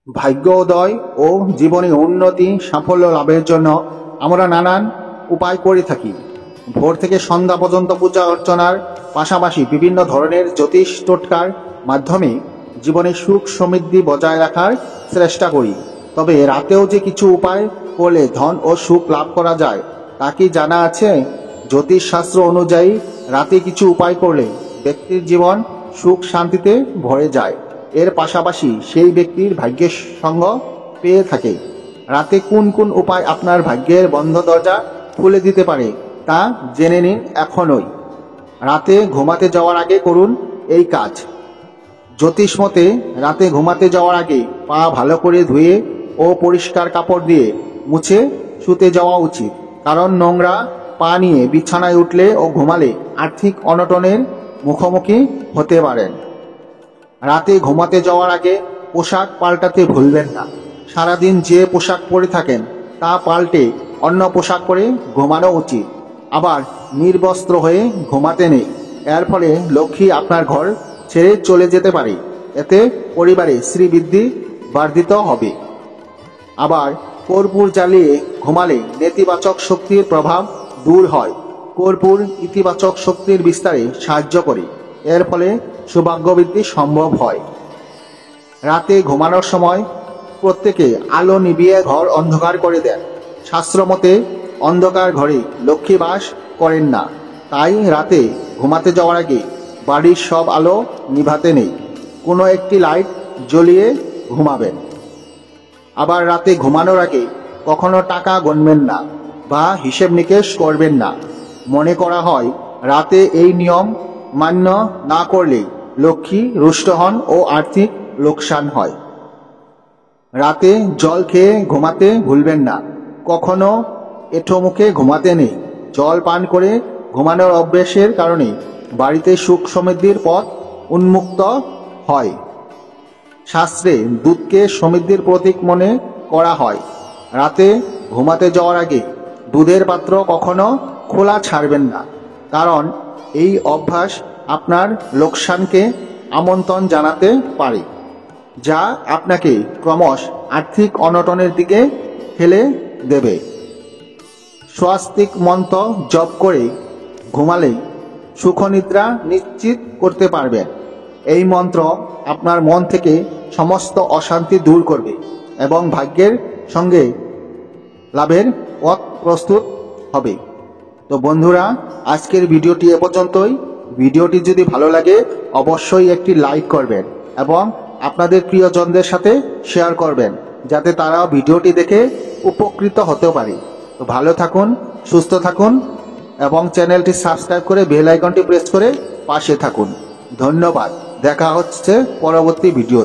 ভাগ্যোদয় ও জীবনে উন্নতি সাফল্য লাভের জন্য আমরা নানান উপায় করে থাকি। ভোর থেকে সন্ধ্যা পর্যন্ত পূজা অর্চনার পাশাপাশি বিভিন্ন ধরনের জ্যোতিষ টোটকার মাধ্যমে জীবনে সুখ সমৃদ্ধি বজায় রাখার চেষ্টা করি। তবে রাতেও যে কিছু উপায় করলে ধন ও সুখ লাভ করা যায় তা কি জানা আছে? জ্যোতিষশাস্ত্র অনুযায়ী রাতে কিছু উপায় করলে ব্যক্তির জীবন সুখ শান্তিতে ভরে যায়। এর পাশাপাশি সেই ব্যক্তির ভাগ্যের সঙ্গ পেয়ে থাকে। রাতে কোন কোন উপায় আপনার ভাগ্যের বন্ধ দরজা খুলে দিতে পারে তা জেনে নিন এখনই। রাতে ঘুমাতে যাওয়ার আগে করুন এই কাজ। জ্যোতিষ মতে রাতে ঘুমাতে যাওয়ার আগে পা ভালো করে ধুয়ে ও পরিষ্কার কাপড় দিয়ে মুছে শুতে যাওয়া উচিত। কারণ নোংরা পা নিয়ে বিছানায় উঠলে ও ঘুমালে আর্থিক অনটনের মুখোমুখি হতে পারেন। রাতে ঘুমাতে যাওয়ার আগে পোশাক পাল্টাতে ভুলবেন না। সারাদিন যে পোশাক পরে থাকেন তা পাল্টে অন্য পোশাক পরে ঘুমানো উচিত। আবার নির্বস্ত্র হয়ে ঘুমাতে নেই। এর ফলে লক্ষ্মী আপনার ঘর ছেড়ে চলে যেতে পারে। এতে পরিবারে শ্রীবৃদ্ধি বর্ধিত হবে। আবার কর্পূর জ্বালিয়ে ঘুমালে নেতিবাচক শক্তির প্রভাব দূর হয়। কর্পূর ইতিবাচক শক্তির বিস্তারে সাহায্য করে। এর ফলে সৌভাগ্য বৃদ্ধি সম্ভব হয়। রাতে ঘুমানোর সময় প্রত্যেকে আলো নিভিয়ে ঘর অন্ধকার করে দেন। শাস্ত্রমতে অন্ধকার ঘরে লক্ষ্মী বাস করেন না। তাই রাতে ঘুমাতে যাওয়ার আগে বাড়ির সব আলো নিভাতে নেই, কোনো একটি লাইট জ্বলিয়ে ঘুমাবেন। আবার রাতে ঘুমানোর আগে কখনো টাকা গুনবেন না বা হিসেব নিকেশ করবেন না। মনে করা হয় রাতে এই নিয়ম মান্য না করলে লক্ষ্মী রুষ্ট হন ও আর্থিক লোকসান হয়। রাতে জল খেয়ে ঘুমাতে ভুলবেন না। কখনো এঁঠো মুখে ঘুমাতে নেই। জল পান করে ঘুমানোর অভ্যেসের কারণে বাড়িতে সুখ সমৃদ্ধির পথ উন্মুক্ত হয়। শাস্ত্রে দুধকে সমৃদ্ধির প্রতীক মনে করা হয়। রাতে ঘুমাতে যাওয়ার আগে দুধের পাত্র কখনো খোলা ছাড়বেন না, কারণ এই অভ্যাস আপনার লোকসানকে আমন্ত্রণ জানাতে পারে, যা আপনাকে ক্রমশ আর্থিক অনটনের দিকে ঠেলে দেবে। স্বস্তিক মন্ত্র জপ করে ঘুমালে সুখনিদ্রা নিশ্চিত করতে পারবেন। এই মন্ত্র আপনার মন থেকে সমস্ত অশান্তি দূর করবে এবং ভাগ্যের সঙ্গে লাভের পথ প্রস্তুত হবে। তো বন্ধুরা, আজকের ভিডিওটি এ পর্যন্তই। ভিডিওটি যদি ভালো লাগে অবশ্যই একটি লাইক করবেন এবং আপনাদের প্রিয়জনদের সাথে শেয়ার করবেন, যাতে তারা ভিডিওটি দেখে উপকৃত হতে পারে। তো ভালো থাকুন, সুস্থ থাকুন এবং চ্যানেলটি সাবস্ক্রাইব করে বেল আইকনটি প্রেস করে পাশে থাকুন। ধন্যবাদ। দেখা হচ্ছে পরবর্তী ভিডিও।